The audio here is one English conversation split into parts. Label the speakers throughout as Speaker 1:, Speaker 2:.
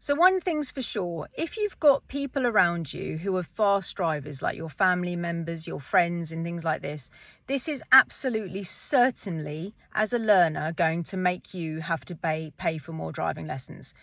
Speaker 1: So one thing's for sure, if you've got people around you who are fast drivers, like your family members, your friends and things like this is absolutely certainly, as a learner, going to make you have to pay for more driving lessons.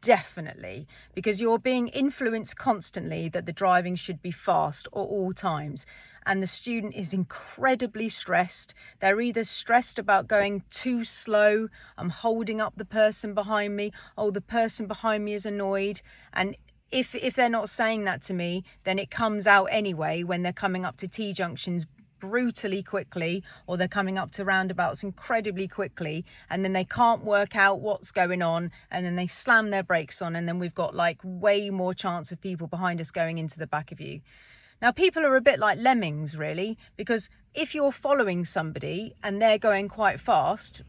Speaker 1: Definitely, because you're being influenced constantly that the driving should be fast at all times, and the student is incredibly stressed. They're either stressed about going too slow, I'm holding up the person behind me, oh, the person behind me is annoyed. And if they're not saying that to me, then it comes out anyway when they're coming up to T-junctions brutally quickly, or they're coming up to roundabouts incredibly quickly, and then they can't work out what's going on, and then they slam their brakes on, and then we've got like way more chance of people behind us going into the back of you. Now, people are a bit like lemmings, really, because if you're following somebody and they're going quite fast,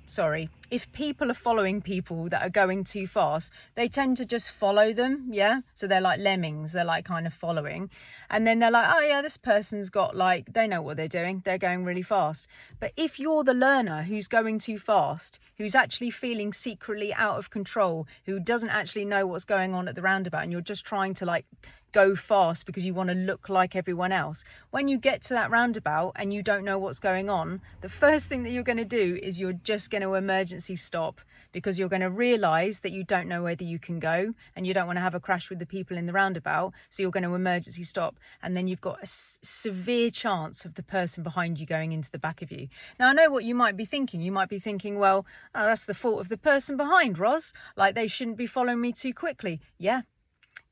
Speaker 1: if people are following people that are going too fast, they tend to just follow them, yeah? So they're like lemmings, they're like kind of following. And then they're like, oh yeah, this person's got like, they know what they're doing, they're going really fast. But if you're the learner who's going too fast, who's actually feeling secretly out of control, who doesn't actually know what's going on at the roundabout, and you're just trying to like go fast because you want to look like everyone else, when you get to that roundabout and you don't know what's going on, the first thing that you're going to do is you're just going to emergency stop, because you're going to realize that you don't know whether you can go, and you don't want to have a crash with the people in the roundabout, so you're going to emergency stop, and then you've got a severe chance of the person behind you going into the back of you. Now, I know what you might be thinking. You might be thinking, well, oh, that's the fault of the person behind, Ros, like they shouldn't be following me too quickly. Yeah,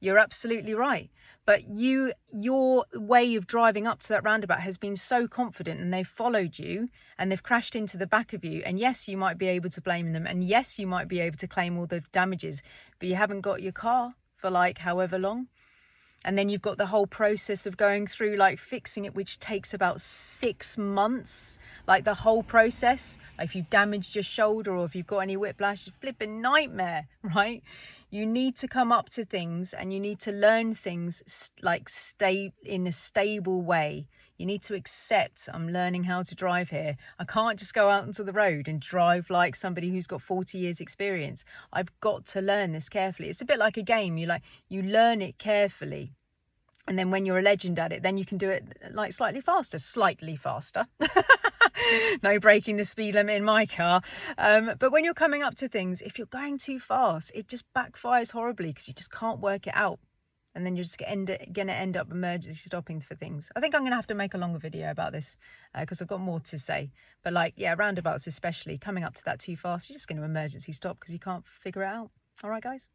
Speaker 1: you're absolutely right. But your way of driving up to that roundabout has been so confident, and they've followed you and they've crashed into the back of you. And yes, you might be able to blame them, and yes, you might be able to claim all the damages, but you haven't got your car for like however long. And then you've got the whole process of going through like fixing it, which takes about 6 months. Like the whole process, like if you've damaged your shoulder or if you've got any whiplash, it's a flipping nightmare, right? You need to come up to things, and you need to learn things like stay in a stable way. You need to accept, I'm learning how to drive here. I can't just go out onto the road and drive like somebody who's got 40 years experience. I've got to learn this carefully. It's a bit like a game. You learn it carefully. And then when you're a legend at it, then you can do it like slightly faster. No breaking the speed limit in my car. But when you're coming up to things, if you're going too fast, it just backfires horribly because you just can't work it out. And then you're just going to end up emergency stopping for things. I think I'm going to have to make a longer video about this because I've got more to say. But like, yeah, roundabouts especially, coming up to that too fast, you're just going to emergency stop because you can't figure it out. All right, guys.